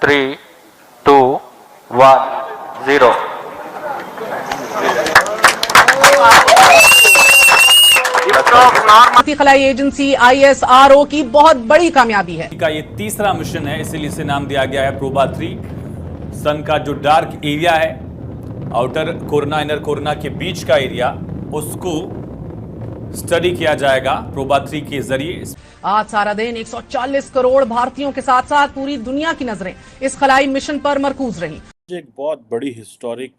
3, 2, 1, 0। भारतीय खलाई agency ISRO की बहुत बड़ी कामयाबी है। का ये तीसरा मिशन है, इसीलिए इसे नाम दिया गया है प्रोबा 3। सन का जो डार्क एरिया है, आउटर कोरोना इनर कोरोना के बीच का एरिया, उसको स्टडी किया जाएगा प्रोबा 3 के जरिए। आज सारा दिन 140 करोड़ भारतीयों के साथ साथ पूरी दुनिया की नजरें इस खलाई मिशन पर मरकूज रही। एक बहुत बड़ी हिस्टोरिक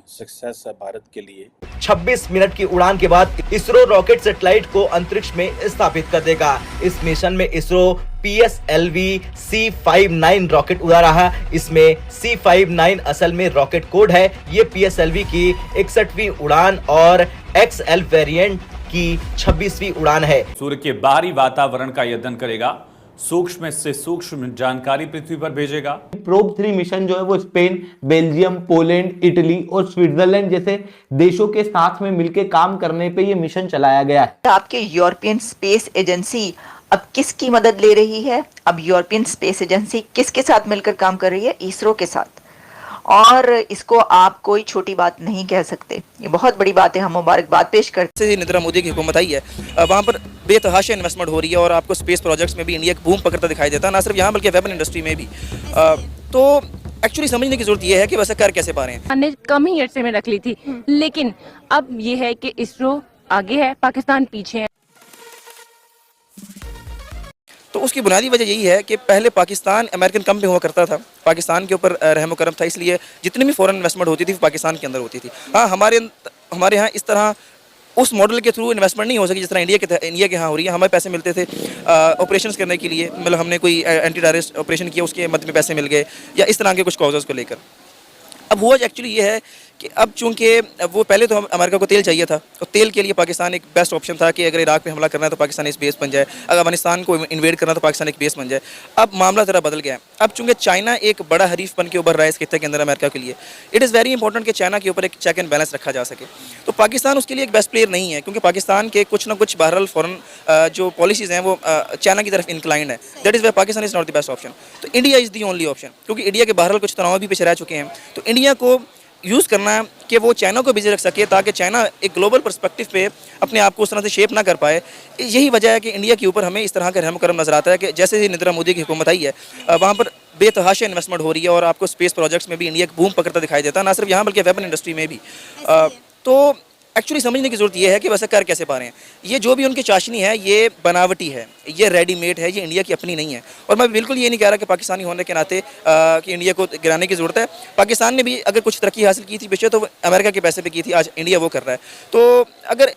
सक्सेस है भारत के लिए। 26 मिनट की उड़ान के बाद इसरो रॉकेट सैटेलाइट को अंतरिक्ष में स्थापित कर देगा। इस मिशन में इसरो PSLV C59 रॉकेट उड़ा रहा। इसमें C59 असल में रॉकेट कोड है। ये PSLV की 61वीं उड़ान और XL वेरिएंट की 26वीं उड़ान है। सूर्य के बाहरी वातावरण का अध्ययन करेगा, सूक्ष्म से सूक्ष्म जानकारी पृथ्वी पर भेजेगा। प्रोब 3 मिशन जो है वो स्पेन, बेल्जियम, पोलैंड, इटली और स्विट्जरलैंड जैसे देशों के साथ में मिलकर काम करने पे ये मिशन चलाया गया है। आपके यूरोपियन स्पेस एजेंसी अब किसकी मदद ले रही है? अब यूरोपियन स्पेस एजेंसी किसके साथ मिलकर काम कर रही है? इसरो के साथ। और इसको आप कोई छोटी बात नहीं कह सकते, ये बहुत बड़ी बात है। हम मुबारकबाद पेश करते हैं। नरेंद्र मोदी की हुकूमत आई है, वहाँ पर बेतहाशा इन्वेस्टमेंट हो रही है और आपको स्पेस प्रोजेक्ट्स में भी इंडिया बूम पकड़ता दिखाई देता है, ना सिर्फ यहाँ बल्कि वेपन इंडस्ट्री में भी। तो एक्चुअली समझने की जरूरत ये है कि वैसे कर कैसे पा रहे हैं। हमने कम ही अरसे में रख ली थी, लेकिन अब ये है कि इसरो आगे है, पाकिस्तान पीछे है। तो उसकी बुनियादी वजह यही है कि पहले पाकिस्तान अमेरिकन कम पे हुआ करता था, पाकिस्तान के ऊपर रहम करम था, इसलिए जितनी भी फॉरेन इन्वेस्टमेंट होती थी पाकिस्तान के अंदर होती थी। हाँ, हमारे यहाँ इस तरह उस मॉडल के थ्रू इन्वेस्टमेंट नहीं हो सकी जिस तरह इंडिया के यहाँ हो रही है। हमें पैसे मिलते थे ऑपरेशंस करने के लिए, मतलब हमने कोई एंटी टेररिस्ट ऑपरेशन किया, उसके मद में पैसे मिल गए, या इस तरह के कुछ कॉजेज़ को लेकर। अब हुआ एक्चुअली ये है कि अब चूंकि वो पहले तो अमेरिका को तेल चाहिए था, और तेल के लिए पाकिस्तान एक बेस्ट ऑप्शन था कि अगर इराक पे हमला करना है तो पाकिस्तान इस बेस बन जाए, अगर अफगानिस्तान को इन्वेड करना तो पाकिस्तान एक बेस बन जाए। अब मामला ज़रा बदल गया है। अब चूंकि चाइना एक बड़ा हरीफ बन के उभर रहा है इस खित्ते के अंदर अमेरिका के लिए, इट इज़ वेरी इंपॉर्टेंट कि चाइना के ऊपर एक चेक एंड बैलेंस रखा जा सके। तो पाकिस्तान उसके लिए एक बेस्ट प्लेयर नहीं है, क्योंकि पाकिस्तान के कुछ ना कुछ बहरहाल फॉरेन जो पॉलिसीज़ हैं वो चाइना की तरफ इंक्लाइंड है। That is why Pakistan is not the best option. तो India is the only option, क्योंकि इंडिया के बहरहाल कुछ तनाव भी पीछे रह चुके हैं। तो इंडिया को यूज़ करना है कि वो चाइना को बिजी रख सके, ताकि चाइना एक ग्लोबल पर्सपेक्टिव पे अपने आप को उस तरह से शेप ना कर पाए। यही वजह है कि इंडिया के ऊपर हमें इस तरह का रहम करम नजर आता है कि जैसे ही नरेंद्र मोदी की हुकूमत आई है, वहाँ पर बेतहाशा इन्वेस्टमेंट हो रही है और आपको स्पेस प्रोजेक्ट्स में भी इंडिया बूम पकड़ता दिखाई देता है, ना सिर्फ यहाँ बल्कि वेपन इंडस्ट्री में भी। तो एक्चुअली समझने की ज़रूरत यह है कि वैसे कर कैसे पा रहे हैं। ये जो भी उनकी चाशनी है ये बनावटी है, ये रेडीमेड है, ये इंडिया की अपनी नहीं है। और मैं बिल्कुल ये नहीं कह रहा कि पाकिस्तानी होने के नाते कि इंडिया को गिराने की ज़रूरत है। पाकिस्तान ने भी अगर कुछ तरक्की हासिल की थी बेशक तो अमेरिका के पैसे पे की थी, आज इंडिया वो कर रहा है। तो अगर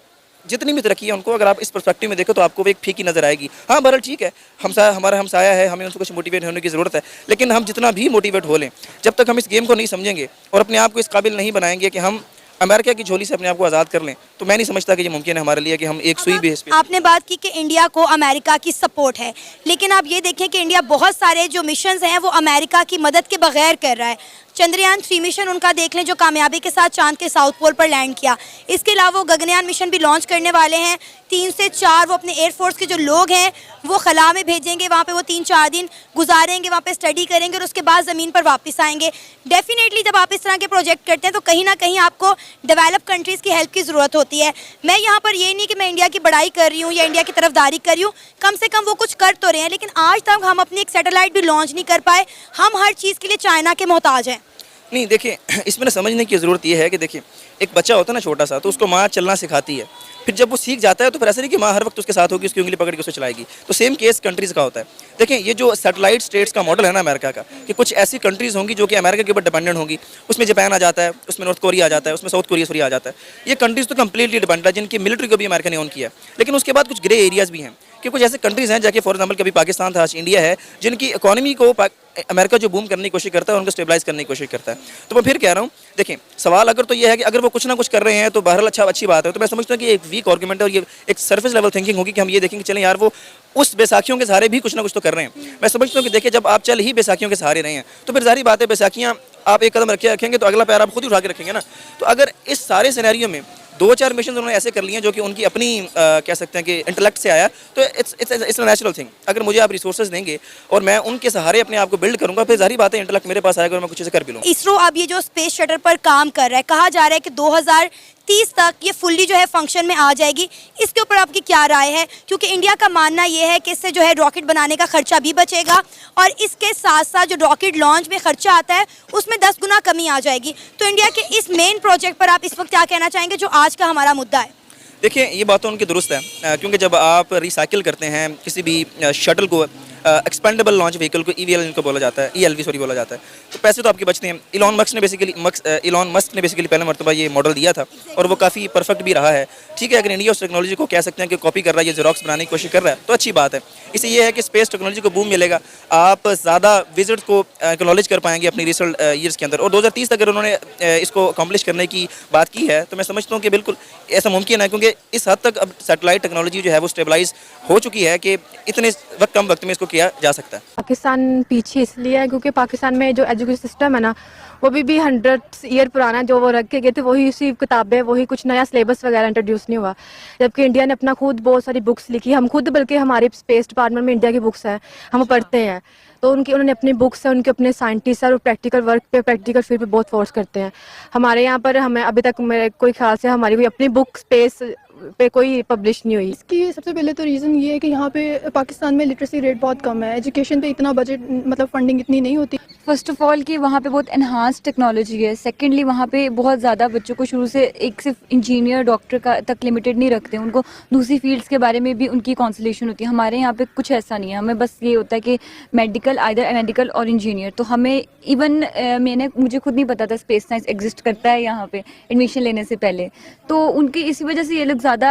जितनी भी तरक्की है उनको अगर आप इस पर्सपेक्टिव में देखो तो आपको वो एक फीकी नज़र आएगी। हाँ, बहरहाल ठीक है, हमारा हमसाया है, हमें उनको कुछ मोटिवेट होने की ज़रूरत है, लेकिन हम जितना भी मोटिवेट हो लें, जब तक हम इस गेम को नहीं समझेंगे और अपने आप को इस काबिल नहीं बनाएंगे कि हम अमेरिका की झोली से अपने आप को आज़ाद कर लें, तो मैं नहीं समझता कि ये मुमकिन है हमारे लिए कि हम एक सुई बेस पे। आपने बात की कि इंडिया को अमेरिका की सपोर्ट है, लेकिन आप ये देखें कि इंडिया बहुत सारे जो मिशंस हैं वो अमेरिका की मदद के बगैर कर रहा है। चंद्रयान 3 मिशन उनका देख लें जो कामयाबी के साथ चांद के साउथ पोल पर लैंड किया। इसके अलावा वो गगनयान मिशन भी लॉन्च करने वाले हैं। 3 से 4 वो अपने एयरफोर्स के जो लोग हैं वो खला में भेजेंगे, वहाँ पे वो 3-4 दिन गुजारेंगे, वहाँ पे स्टडी करेंगे और उसके बाद ज़मीन पर वापस आएंगे। डेफिनेटली जब आप इस तरह के प्रोजेक्ट करते हैं तो कहीं ना कहीं आपको डेवलप कंट्रीज़ की हेल्प की ज़रूरत होती है। मैं यहाँ पर ये नहीं कि मैं इंडिया की बड़ाई कर रही हूँ या इंडिया की तरफदारी कर रही हूँ, कम से कम वो कुछ कर तो रहे हैं, लेकिन आज तक हम अपनी एक सैटेलाइट भी लॉन्च नहीं कर पाए। हम हर चीज़ के लिए चाइना के मोहताज हैं। नहीं, देखिए, इसमें ना समझने की ज़रूरत यह है कि देखिए, एक बच्चा होता है ना छोटा सा, तो उसको माँ चलना सिखाती है, फिर जब वो सीख जाता है तो फिर ऐसा नहीं कि माँ हर वक्त उसके साथ होगी, उसकी उंगली पकड़ के उसे चलाएगी। तो सेम केस कंट्रीज़ का होता है। देखें, ये जो सैटेलाइट स्टेट्स का मॉडल है ना अमेरिका का, कि कुछ ऐसी कंट्रीज़ होंगी जो कि अमेरिका के ऊपर डिपेंडेंट होंगी। उसमें जापान आ जाता है, उसमें नॉर्थ कोरिया आ जाता है, उसमें साउथ कोरिया आ जाता है। ये कंट्रीज़ तो कम्प्लीटली डिपेंडेंट है, जिनकी मिलिट्री को भी अमेरिका ने ऑन किया। लेकिन उसके बाद कुछ ग्रे एरियाज़ भी हैं कि कुछ ऐसे कंट्रीज़ हैं जाके फॉर एग्जाम्पल कभी पाकिस्तान था, आज इंडिया है, जिनकी इकोनॉमी को अमेरिका जो बूम करने की कोशिश करता है और उनको स्टेबलाइज करने की कोशिश करता है। तो मैं फिर कह रहा हूँ, देखें, सवाल अगर तो ये है कि अगर वो कुछ ना कुछ कर रहे हैं तो बहरहाल अच्छी बात है। तो मैं समझता हूँ कि एक वीक आर्गुमेंट है और ये एक सरफेस लेवल थिंकिंग होगी कि हम ये देखेंगे चलें यार वो उस बैसाखियों के सहारे भी कुछ ना कुछ तो कर रहे हैं। मैं समझता हूँ कि देखिए, जब आप चल ही बैसाखियों के सहारे रहे हैं तो फिर जारी बात है बैसाखियाँ आप एक कदम रखेंगे तो अगला पैर आप खुद ही उठा के रखेंगे ना। तो अगर इस सारे सिनेरियो में 2-4 मिशन उन्होंने ऐसे कर लिए हैं जो कि उनकी अपनी कह सकते हैं कि इंटेलेक्ट से आया, तो इट्स नेचुरल थिंग। अगर मुझे आप रिसोर्सेज देंगे और मैं उनके सहारे अपने आप को बिल्ड करूंगा, फिर जाहिर बात है इंटेलेक्ट मेरे पास आएगा और मैं कुछ ऐसे कर भी लूँगा। इसरो अब ये जो स्पेस शटल पर काम कर रहा है, कहा जा रहा है कि 2030 तक ये फुल्ली जो है फंक्शन में आ जाएगी। इसके ऊपर आपकी क्या राय है? क्योंकि इंडिया का मानना ये है कि इससे जो है रॉकेट बनाने का खर्चा भी बचेगा और इसके साथ साथ जो रॉकेट लॉन्च में खर्चा आता है उसमें 10 गुना कमी आ जाएगी। तो इंडिया के इस मेन प्रोजेक्ट पर आप इस वक्त क्या कहना चाहेंगे जो आज का हमारा मुद्दा है? देखिए, ये बात तो उनकी दुरुस्त है, क्योंकि जब आप रिसाइकिल करते हैं किसी भी शटल को, एक्सपेंडेबल लॉन्च व्हीकल को EVL इनको बोला जाता है, ELV सॉरी बोला जाता है, तो पैसे तो आपके बचते हैं। इलॉन मस्क ने बेसिकली पहला मरतबा ये मॉडल दिया था और वो काफ़ी परफेक्ट भी रहा है। ठीक है, अगर इंडिया उस टेक्नोलॉजी को कह सकते हैं कि कॉपी कर रहा है, ये जेरोक्स बनाने की कोशिश कर रहा है, तो अच्छी बात है। इससे ये है कि स्पेस टेक्नोलॉजी को बूम मिलेगा, आप ज़्यादा विजिट्स को एक्नॉलेज कर पाएंगे अपनी रिसेंट ईयर्स के अंदर। और 2030 तक अगर उन्होंने इसको अकम्प्लिश करने की बात की है तो मैं समझता हूँ कि बिल्कुल ऐसा मुमकिन है, क्योंकि इस हद तक अब सैटेलाइट टेक्नोलॉजी जो है वो स्टेबलाइज हो चुकी है कि इतने कम वक्त में इसको किया जा सकता है। पाकिस्तान पीछे इसलिए है क्योंकि पाकिस्तान में जो एजुकेशन सिस्टम है ना, वो भी 100 ईयर पुराना है। जो वो रख के गए थे वही उसी किताबें, वही कुछ नया सिलेबस वगैरह इंट्रोड्यूस नहीं हुआ। जबकि इंडिया ने अपना खुद बहुत सारी बुक्स लिखी, हम खुद, बल्कि हमारे स्पेस डिपार्टमेंट में इंडिया की बुक्स हैं, हम पढ़ते हैं। तो उन्होंने अपनी बुक्स हैं, उनके अपने साइंटिस्ट और प्रैक्टिकल वर्क पे, प्रैक्टिकल फील्ड पे बहुत फोर्स करते हैं। हमारे यहाँ पर हमें अभी तक मेरे कोई ख्याल से हमारी कोई अपनी बुक स्पेस पे कोई पब्लिश नहीं हुई। इसकी सबसे पहले तो रीज़न ये है कि यहाँ पे पाकिस्तान में लिटरेसी रेट बहुत कम है, एजुकेशन पे इतना बजट, मतलब फंडिंग इतनी नहीं होती। फर्स्ट ऑफ ऑल कि वहाँ पे बहुत एनहांस टेक्नोलॉजी है। सेकेंडली वहाँ पे बहुत ज़्यादा बच्चों को शुरू से एक सिर्फ इंजीनियर डॉक्टर का तक लिमिटेड नहीं रखते, उनको दूसरी फील्ड्स के बारे में भी उनकी कॉन्सलेशन होती है। हमारे यहाँ पे कुछ ऐसा नहीं है, हमें बस ये होता है कि मेडिकल, आइदर मेडिकल और इंजीनियर। तो हमें इवन मुझे खुद नहीं पता था स्पेस साइंस एग्जिस्ट करता है यहाँ पे एडमिशन लेने से पहले। तो उनकी इसी वजह से ये लोग ज़्यादा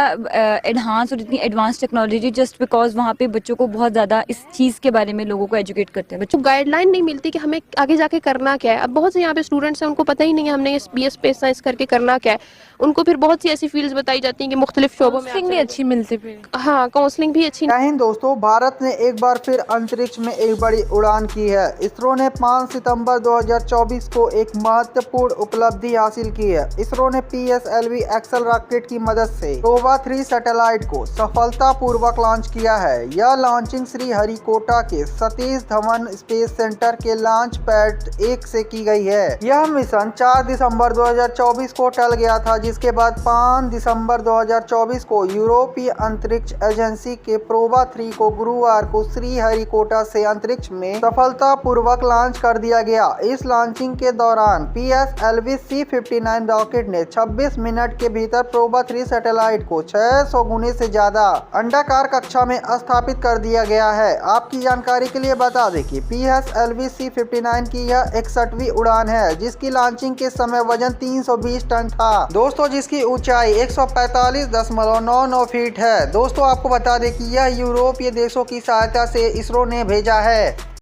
एडवांस और इतनी एडवांस टेक्नोलॉजी, जस्ट बिकॉज वहाँ पे बच्चों को बहुत ज़्यादा इस चीज़ के बारे में लोगों को एजुकेट करते हैं। बच्चों गाइडलाइन नहीं मिलती कि हमें आगे जाके करना क्या है। अब बहुत से यहाँ पे स्टूडेंट्स हैं, उनको पता ही नहीं है हमने BS स्पेस साइंस करके करना क्या है। उनको फिर बहुत सी ऐसी फील्ड्स बताई जाती हैं कि मुख्तलिफ शोबों में भी अच्छी मिलती है। हाँ, काउंसलिंग भी अच्छी। जय हिंद दोस्तों, भारत ने एक बार फिर अंतरिक्ष में एक बड़ी उड़ान की है। इसरो ने 5 सितंबर 2024 को एक महत्वपूर्ण उपलब्धि हासिल की है। इसरो ने PSLV एक्सेल रॉकेट की मदद से प्रोबा 3 सैटेलाइट को सफलतापूर्वक लॉन्च किया है। यह लॉन्चिंग श्रीहरिकोटा के सतीश धवन स्पेस सेंटर के लॉन्च पैड 1 से की गई है। यह मिशन 4 दिसंबर 2024 को टल गया था, जिसके बाद 5 दिसंबर 2024 को यूरोपीय अंतरिक्ष एजेंसी के प्रोबा 3 को गुरुवार को श्रीहरिकोटा से अंतरिक्ष में सफलतापूर्वक लॉन्च कर दिया गया। इस लॉन्चिंग के दौरान PSLV C-59 रॉकेट ने 26 मिनट के भीतर प्रोबा 3 सैटेलाइट को 600 गुने से ज्यादा अंडाकार कक्षा में स्थापित कर दिया गया है। आपकी जानकारी के लिए बता दें कि PSLV C-59 की यह 61वीं उड़ान है, जिसकी लॉन्चिंग के समय वजन 320 टन था दोस्तों, जिसकी ऊंचाई 145.99 फीट है। दोस्तों, आपको बता दें कि यह यूरोपीय देशों की सहायता से इसरो ने भेजा है।